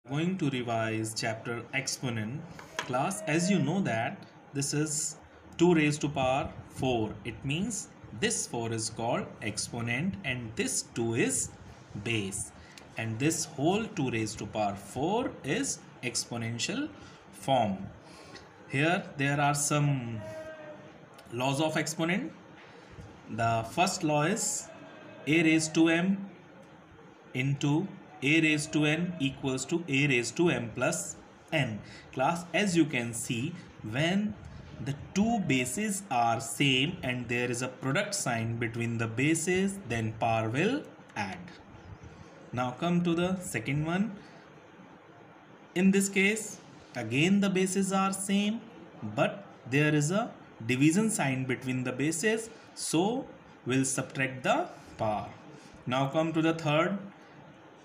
Going to revise chapter exponent class. As you know that this is 2 raised to power 4. It means this 4 is called exponent and this 2 is base, and this whole 2 raised to power 4 is exponential form. Here there are some laws of exponent. The first law is a raised to m into a raised to n equals to a raised to m plus n. Class, as you can see, when the two bases are same and there is a product sign between the bases, then power will add. Now come to the second one. In this case, again the bases are same, but there is a division sign between the bases, so we'll subtract the power. Now come to the third.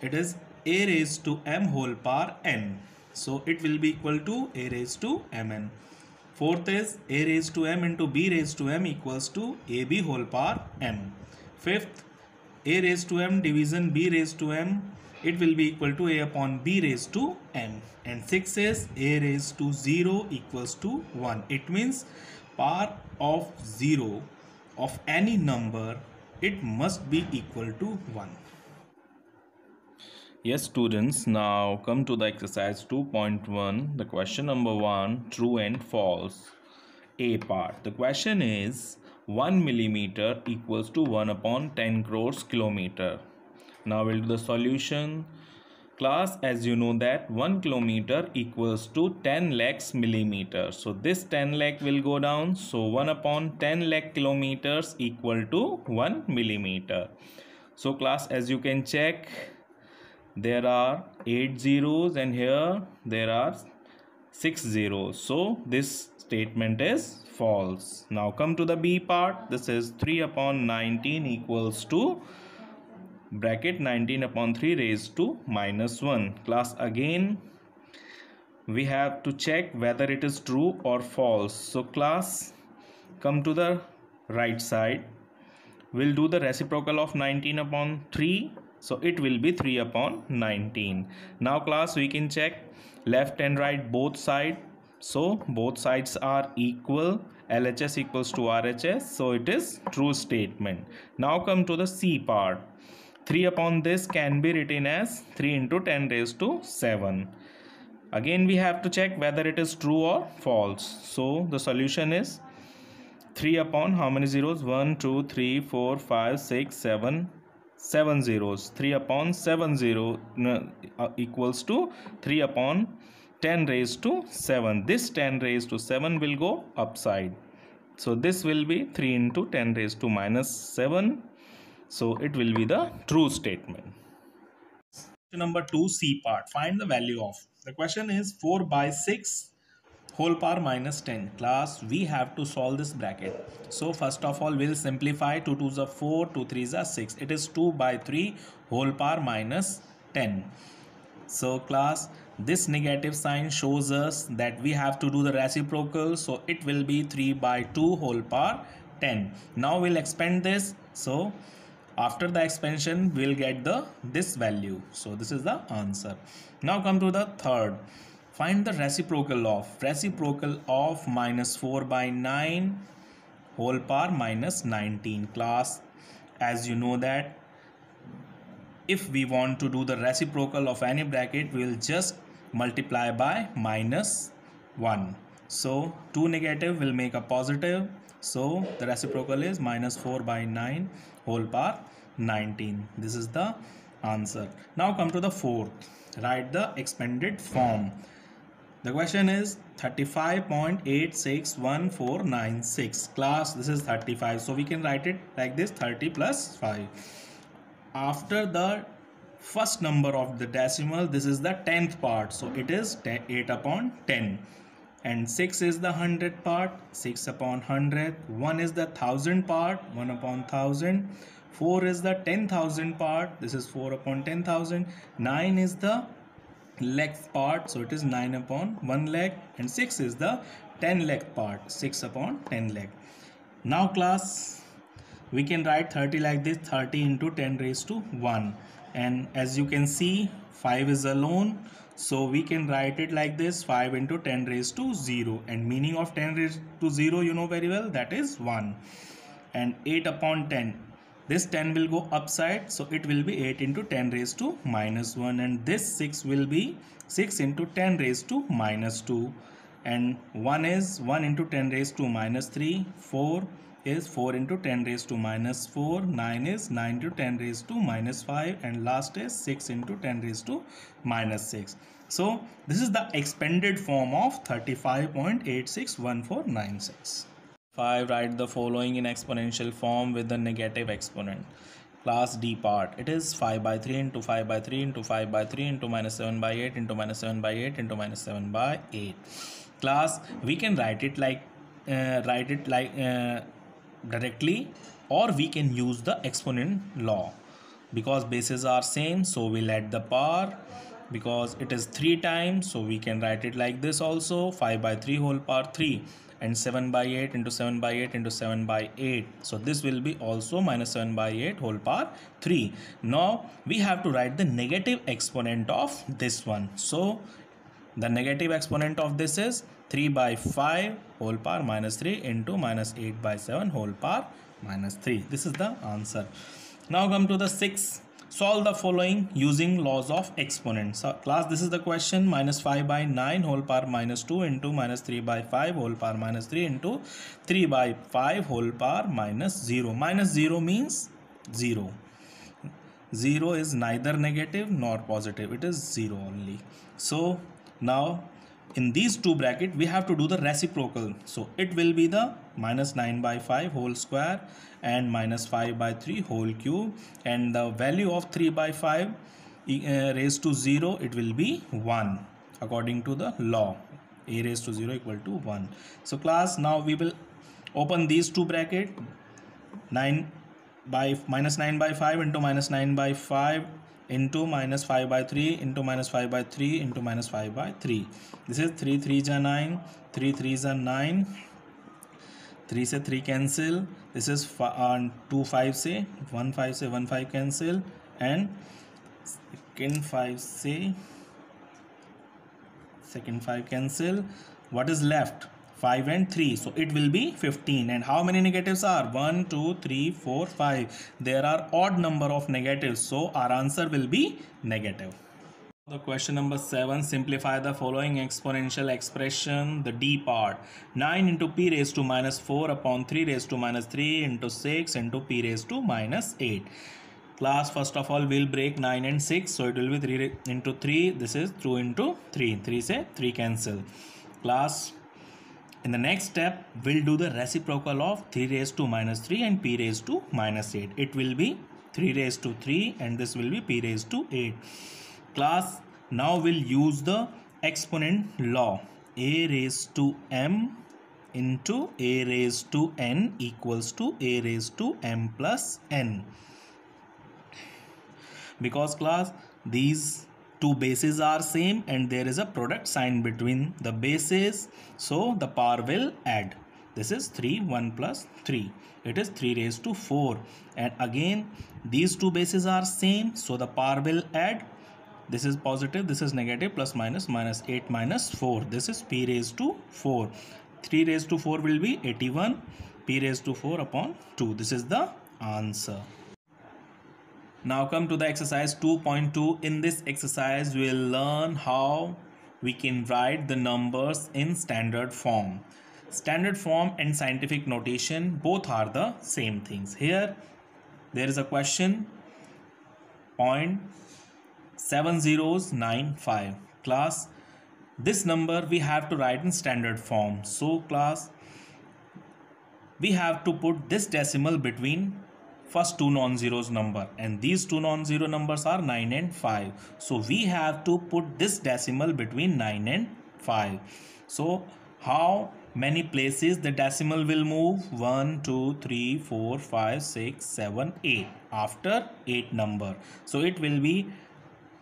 It is a raised to m whole power n, so it will be equal to a raised to mn. Fourth is a raised to m into b raised to m equals to ab whole power m. Fifth, a raised to m division b raised to m, it will be equal to a upon b raised to m. And sixth is a raised to 0 equals to 1. It means power of 0 of any number, it must be equal to 1. Yes students, now come to the exercise 2.1. the question number 1, true and false. A part. The question is 1 millimeter equals to 1 upon 10 crores kilometer. Now we'll do the solution. Class, as you know that 1 kilometer equals to 10 lakhs millimeters. So this 10 lakh will go down. So 1 upon 10 lakh kilometers equal to 1 millimeter. So class, as you can check, there are 8 zeros and here there are 6 zeros. So this statement is false. Now come to the B part. This is 3 upon 19 equals to bracket 19 upon 3 raised to minus 1. Class, again we have to check whether it is true or false. So class, come to the right side. We'll do the reciprocal of 19 upon 3. So it will be 3 upon 19. Now class, we can check left and right both sides. So both sides are equal. LHS equals to RHS. So it is true statement. Now come to the C part. 3 upon this can be written as 3 into 10 raised to 7. Again we have to check whether it is true or false. So the solution is 3 upon how many zeros? 1, 2, 3, 4, 5, 6, 7. 7 zeros. 3 upon 7 0 equals to 3 upon 10 raised to 7. This 10 raised to 7 will go upside. So this will be 3 into 10 raised to minus 7. So it will be the true statement. Question number 2, C part. Find the value of. The question is 4 by 6 whole power minus 10. Class, we have to solve this bracket. So first of all, we'll simplify. 2 2s are 4, 2 3s are 6. It is 2 by 3 whole power minus 10. So class, this negative sign shows us that we have to do the reciprocal. So it will be 3 by 2 whole power 10. Now we'll expand this. So after the expansion, we'll get this value. So this is the answer. Now come to the third. Find the reciprocal of minus 4 by 9 whole power minus 19. Class, as you know that if we want to do the reciprocal of any bracket, we will just multiply by minus 1. So 2 negative will make a positive. So the reciprocal is minus 4 by 9 whole power 19. This is the answer. Now come to the fourth. Write the expanded form. The question is 35.861496. Class, this is 35. So we can write it like this, 30 plus 5. After the first number of the decimal, this is the 10th part. So it is 8 upon 10. And 6 is the 100th part, 6 upon 100. 1 is the 1000 part, 1 upon 1000. 4 is the 10,000 part. This is 4 upon 10,000. 9 is the lakh part, so it is 9 upon 1 lakh, and 6 is the 10 lakh part, 6 upon 10 lakh. Now class, we can write 30 like this, 30 into 10 raised to 1, and as you can see 5 is alone, So we can write it like this: 5 into 10 raised to 0, and meaning of 10 raised to 0 you know very well, that is 1. And 8 upon 10, this 10 will go upside, so it will be 8 into 10 raised to minus 1, and this 6 will be 6 into 10 raised to minus 2, and 1 is 1 into 10 raised to minus 3, 4 is 4 into 10 raised to minus 4, 9 is 9 into 10 raised to minus 5, and last is 6 into 10 raised to minus 6. So this is the expanded form of 35.861496. 5. Write the following in exponential form with the negative exponent. Class D part. It is 5 by 3 into 5 by 3 into 5 by 3 into minus 7 by 8 into minus 7 by 8 into minus 7 by 8. Class, we can write it like directly, or we can use the exponent law. Because bases are same, so we'll add the power. Because it is 3 times, so we can write it like this also: 5 by 3 whole power 3, and 7 by 8 into 7 by 8 into 7 by 8. So this will be also minus 7 by 8 whole power 3. Now we have to write the negative exponent of this one. So the negative exponent of this is 3 by 5 whole power minus 3 into minus 8 by 7 whole power minus 3. This is the answer. Now come to the 6. Solve the following using laws of exponents. So class, this is the question: minus 5 by 9 whole power minus 2 into minus 3 by 5 whole power minus 3 into 3 by 5 whole power minus 0. Minus 0 means 0. 0 is neither negative nor positive, it is 0 only. So now in these two brackets we have to do the reciprocal. So it will be the minus 9 by 5 whole square and minus 5 by 3 whole cube, and the value of 3 by 5 raised to 0, it will be 1 according to the law. A raised to 0 equal to 1. So class, now we will open these two brackets. 9 by minus 9 by 5 into minus 9 by 5 into minus 5 by 3 into minus 5 by 3 into minus 5 by 3. This is 3 3s are 9, 3 3s are 9, 3 से 3 cancel. This is 2 5 से 1 5 से 1 5 cancel, and second 5 से second 5 cancel. What is left? 5 and 3, so it will be 15. And how many negatives are? 1 2 3 4 5. There are odd number of negatives, so our answer will be negative. The question number 7. Simplify the following exponential expression, the D part. 9 into p raised to minus 4 upon 3 raised to minus 3 into 6 into p raised to minus 8. Class, first of all we'll break 9 and 6, so it will be 3 into 3. This is 2 into 3. 3 say 3 cancel. Class, in the next step we'll do the reciprocal of 3 raised to minus 3 and p raised to minus 8. It will be 3 raised to 3 and this will be p raised to 8. Class, now we'll use the exponent law. A raised to m into a raised to n equals to a raised to m plus n. Because class, these two bases are same and there is a product sign between the bases, so the power will add. This is 3 1 plus 3. It is 3 raised to 4, and again these two bases are same, so the power will add. This is positive, this is negative, plus minus, minus 8 minus 4. This is p raised to 4. 3 raised to 4 will be 81. P raised to 4 upon 2. This is the answer. Now come to the exercise 2.2. In this exercise we will learn how we can write the numbers in standard form. Standard form and scientific notation both are the same things. Here there is a question, 0.7095. Class, this number we have to write in standard form. So class, we have to put this decimal between first two non-zeros number, and these two non-zero numbers are 9 and 5. So we have to put this decimal between 9 and 5. So how many places the decimal will move? 1 2 3 4 5 6 7 8 after 8 number. So it will be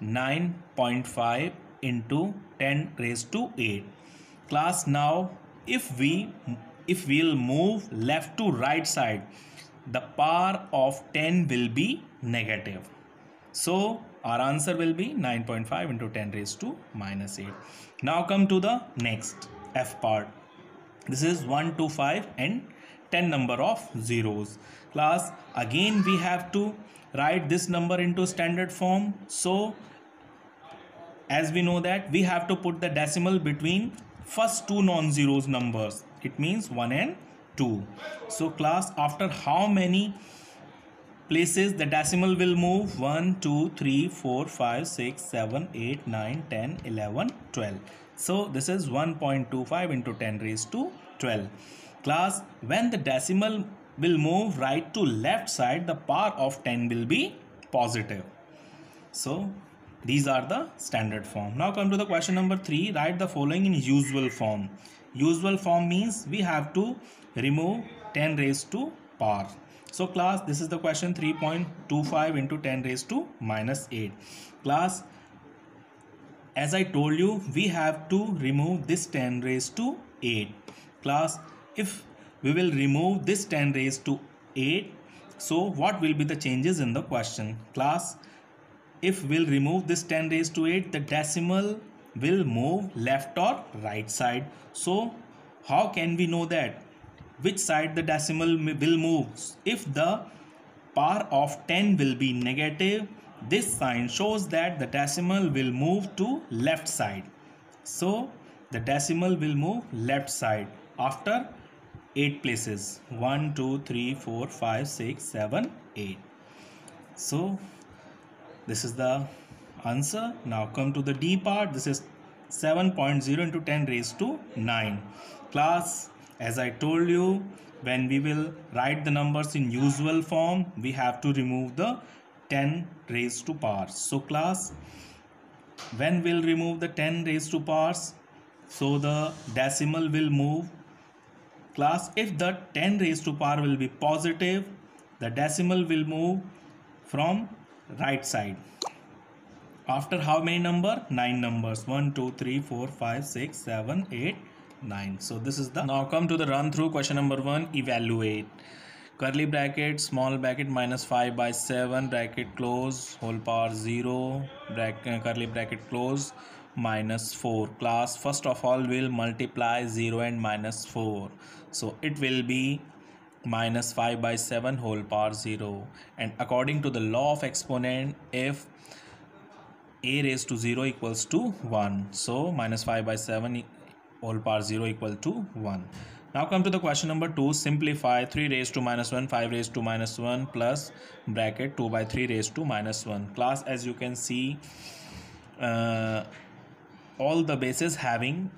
9.5 into 10 raised to 8. Class, now if we'll move left to right side, the power of 10 will be negative. So Our answer will be 9.5 into 10 raised to minus 8. Now come to the next F part. This is 1, 2, 5 and 10 number of zeros. Class, again we have to write this number into standard form. So as we know that we have to put the decimal between first two non-zeros numbers. It means 1 and 2. So class, after how many places the decimal will move? 1, 2, 3, 4, 5, 6, 7, 8, 9, 10, 11, 12. So this is 1.25 into 10 raised to 12. Class, when the decimal will move right to left side, the power of 10 will be positive. So these are the standard form. Now come to the question number 3. Write the following in usual form. Usual form means we have to remove 10 raised to power. So class, this is the question 3.25 into 10 raised to minus 8. Class, as I told you, we have to remove this 10 raised to 8. Class, if we will remove this 10 raised to 8, so what will be the changes in the question? Class, if we'll remove this 10 raised to 8, the decimal will move left or right side. So how can we know that which side the decimal will move? If the power of 10 will be negative, this sign shows that the decimal will move to left side. So the decimal will move left side after 8 places. 1, 2, 3, 4, 5, 6, 7, 8. So this is the answer. Now come to the D part. This is 7.0 into 10 raised to 9. Class, as I told you, when we will write the numbers in usual form, we have to remove the 10 raised to powers. So class, when we'll remove the 10 raised to powers, so the decimal will move. Class, if the 10 raised to power will be positive, the decimal will move from right side. After how many number? 9 numbers. 1, 2, 3, 4, 5, 6, 7, 8, 9. So this is the. Now come to the run through. Question number 1. Evaluate. Curly bracket, small bracket, minus 5 by 7, bracket close, whole power 0, bracket, curly bracket close, minus 4. Class, first of all we'll multiply 0 and minus 4. So it will be minus 5 by 7 whole power 0. And according to the law of exponent, if a raised to 0 equals to 1, so minus 5 by 7 whole power 0 equal to 1. Now come to the question number 2. Simplify 3 raised to minus 1, 5 raised to minus 1 plus bracket 2 by 3 raised to minus 1. Class, as you can see, all the bases having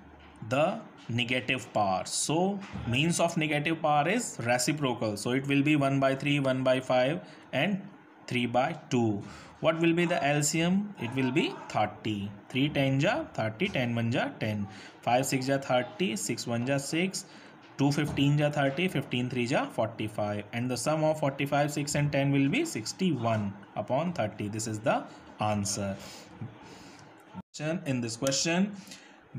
the negative power. So means of negative power is reciprocal. So it will be 1 by 3, 1 by 5 and 3 by 2. What will be the LCM? It will be 30. 3 10 ja 30, 10 1 ja 10, 5 6 ja 30, 6 1 ja 6, 2 15 ja 30, 15 3 ja 45, and the sum of 45, 6 and 10 will be 61 upon 30. This is the answer. In this question,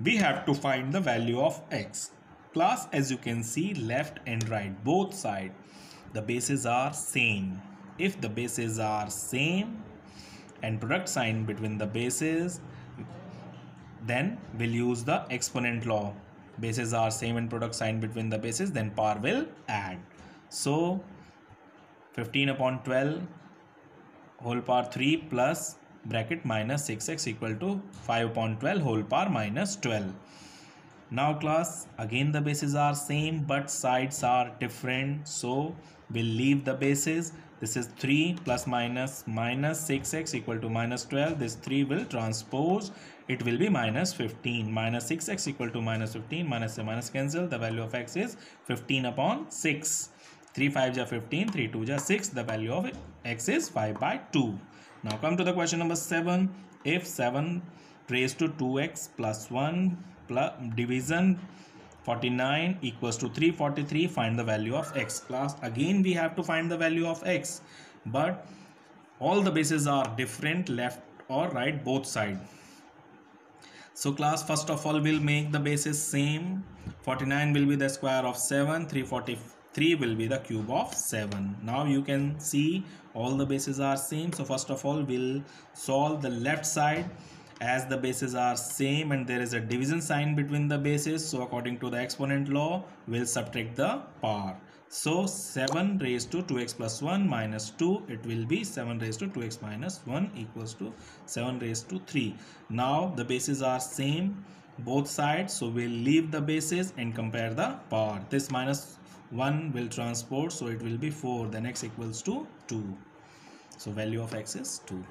we have to find the value of x. Class, as you can see, left and right, both sides, the bases are same. If the bases are same and product sign between the bases, then we'll use the exponent law. Bases are same and product sign between the bases, then power will add. So 15 upon 12 whole power 3 plus bracket minus 6x equal to 5 upon 12 whole power minus 12. Now class, again the bases are same but sides are different, so we'll leave the bases. This is 3 plus minus 6x equal to minus 12. This 3 will transpose. It will be minus 15. Minus 6x equal to minus 15. Minus cancel. The value of x is 15 upon 6. 3 5 ja 15. 3 2 ja 6. The value of x is 5 by 2. Now come to the question number 7. If 7 raised to 2x plus 1 plus division 49 equals to 343, find the value of x. Class, again we have to find the value of x, but all the bases are different, left or right, both sides. So class, first of all we'll make the bases same. 49 will be the square of 7, 3 will be the cube of 7. Now you can see all the bases are same. So first of all, we'll solve the left side. As the bases are same and there is a division sign between the bases, so according to the exponent law, we'll subtract the power. So 7 raised to 2x plus 1 minus 2, it will be 7 raised to 2x minus 1 equals to 7 raised to 3. Now the bases are same both sides, so we'll leave the bases and compare the power. This minus 1 will transport, so it will be 4. Then x equals to 2. So value of x is 2.